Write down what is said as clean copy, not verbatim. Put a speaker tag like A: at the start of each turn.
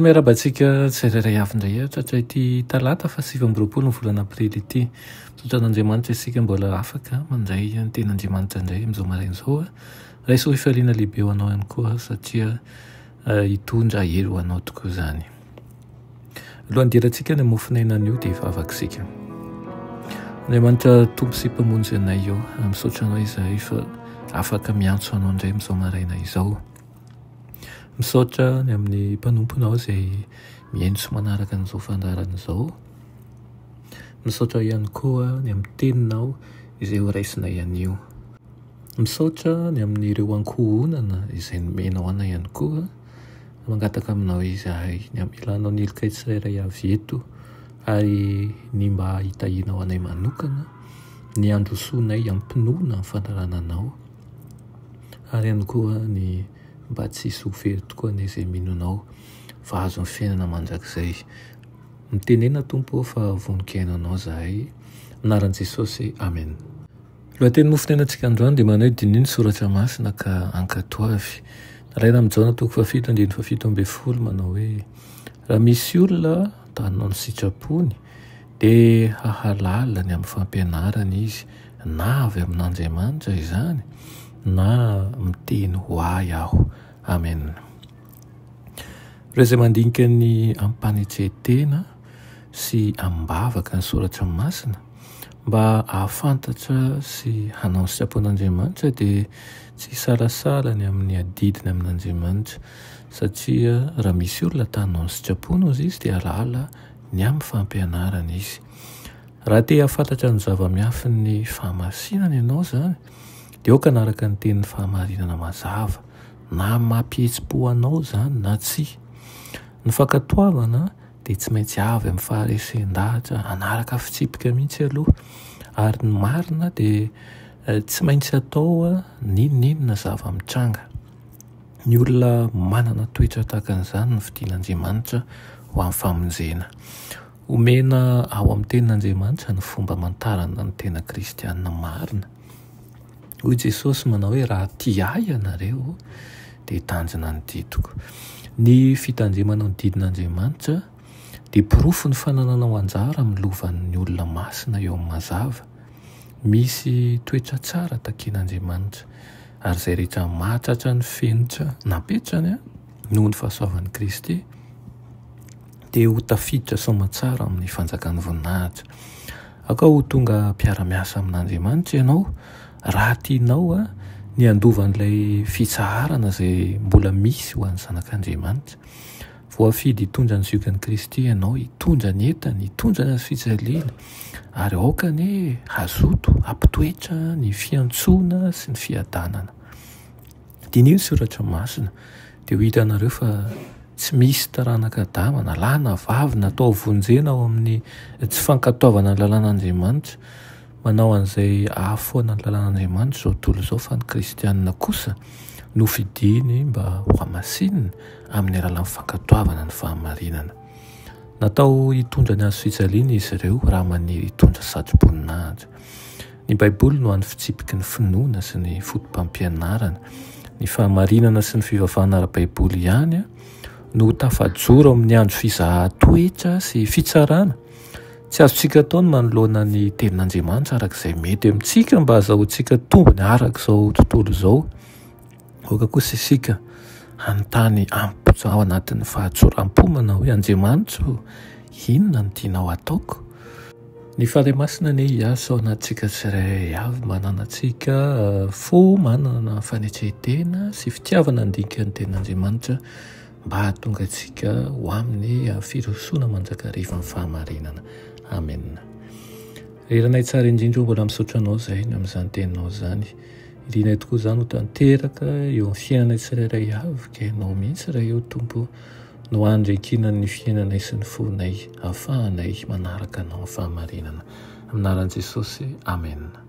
A: Miarabantsika tsirairay avindray tratra ity talata fa 7 volana aprily ity sotran'Andriamanitra isika mbola afaka mandray ny ten'Andriamanitra indray amin'izao marain'izao raiso ifaliana lehibe ho anao ihany koa satria hitondra hery ho anao tokoa izany. Alohan'ny dirantsika ny mofinainan'io dia efa avakisika. Andriamanitra tompo sy mpamonjy anay eo misaotra anao izahay fa afaka miantso anao indray amin'izao maraina izao. Misaotra ny amin'ny mpanomponao izay mientso manaraka an'izao fandaharana izao. Misaotra ihany koa ny amin'ny teninao izay ho raisinay anio. Misaotra ny amin'ireo ankohonana izay nomenao anay ihany koa mangataka aminao izahay ny amilanao nilokay tsirairay avy eto ary ny mba hitahinao anay manokana ny androsoanay ampinoana ny fandaharananao ary ihany koa ny mba tsy hisy ofery tokoa ny izay minonao fa azo ny fiainana mandrakizay. Mitenena tompo fa voninkainanao zahay anaran'i Jesosy, amen. Lohateny mofinainantsika androany dia manao dininy soratra masina ka ankatoavy. Alaina amin'ny Jaona 7:7-7 manao hoe raha misy olona tanao ny sitrapony dia hahalalany amin'ny fampianarana izy na avy amin'Andriamanitra izany na miteny ho ahy aho. Amen. Ireo izay mandinika ny ampanetsetena sy ambavaka ny soratra masina mba ahafantatra sy hanao ny sitrapon'Andriamanitra dia tsy salasala ny amin'ny adidiny amin'Andriamanitra satria raha misy olona tanao ny sitrapony ozy izy dia halala ny amin'ny fampianarana izy. Raha te hahafantatra ny zava-miafin'ny fahamasinana ianao izany dia aoka anaraka ny tenin'ny fahamarinana mazava na mampihetsi-po anao izany na tsy. Ny fankatoavana dia tsy maintsy avy amin'ny faharesen-dahatra anaraka fitsipika mihitsy aloha ary ny marina dia tsy maintsy atao ninonina zava-mitranga. Ny olona manana toetra tahaka an'izany ny fidian'Andriamanitra ho amin'ny famonjena. Omena ao amin'ny tenin'Andriamanitra ny fomba amantarana ny tena kristianina marina. Hoy Jesosy manao hoe raha tia ahy ianareo dia tanjona ny didiko. Ny fitandremana ny didin'Andriamanitra dia pirofo ny fanananao anjara amin'ny lovan'ny olona masina eo amin'ny mazava. Misy toetra tsara takian'Andriamanitra ary izay rehetra mahatratra ny fenitra napetrany noho ny fahasoavan'i Kristy dia ho tafiditra soamantsara amin'ny fanjakan'ny voninahitra. Aka ho tonga mpiara-miasa amin'Andriamanitra ianao raha tianao ny andovan'ilay fitsaharana izay mbola misy ho an'ny zanak'Andriamanitra. Voafidy hitondra ny ziokan'i Kristy ianao, hitondra ny entany, hitondra ny fijaliana ary aoka ny hazoto ampitoetra ny fiantsoana sy ny fiadanana. Dininy soratra masina dia ho hitanareo fa tsy misy taranaka damana lahy na vavy natao vonjena ao amin'ny tsy fankatoavana ny lalàn'Andriamanitra manao an'izay ahafoana ny lalàn'Andriamanitra izao tontolo izao fa ny kristianina kosa no fidiny mba ho hamasinina amin'ny alalan'ny fankatoavana ny fahamarinana. Natao hitondra ny azo fijaliana izy ireo raha maniry hitondra satro-boninahitra. Ny Baiboly no an'ny fitsipiky ny finoana sy ny fotom-pampianarana. Ny fahamarinana sy ny fivavahana ara-Baiboly ihany no tafajoro amin'ny andro fizahan-toetra sy fitsarana. Tsy azontsika atao ny manoloana ny tenin'Andriamanitra arak'izay mety amintsika mba azahoantsika tombony arak'izao tontolo izao. Aoka kosa isika hanontany ao anatin'ny fahatsoram-po manao hoe Andriamanitra inona no tianao ataoko? Ny fary masina anie hiasa ao anatintsika tsirairay avy mananatsika fo manana fanetsetena sy fitiavana andinika ny tenin'Andriamanitra mba hahatonga antsika ho amin'ny firosoana manjakariva ny fahamarinana. Amen. Reranay tsara indrindra mbola misaotra anao izay ny amin'izany teninao izany. Indrinay tokoa izany ho tanteraka eo amin'ny fiainanay tsirairay avy ka ianao mihitsy raha eo Tompo no handrekinan'ny fiainanay sy ny fonay ahafahanay manaraka anao amin'ny fahamarinana. Amin'ny anaran'i Jesosy, amen.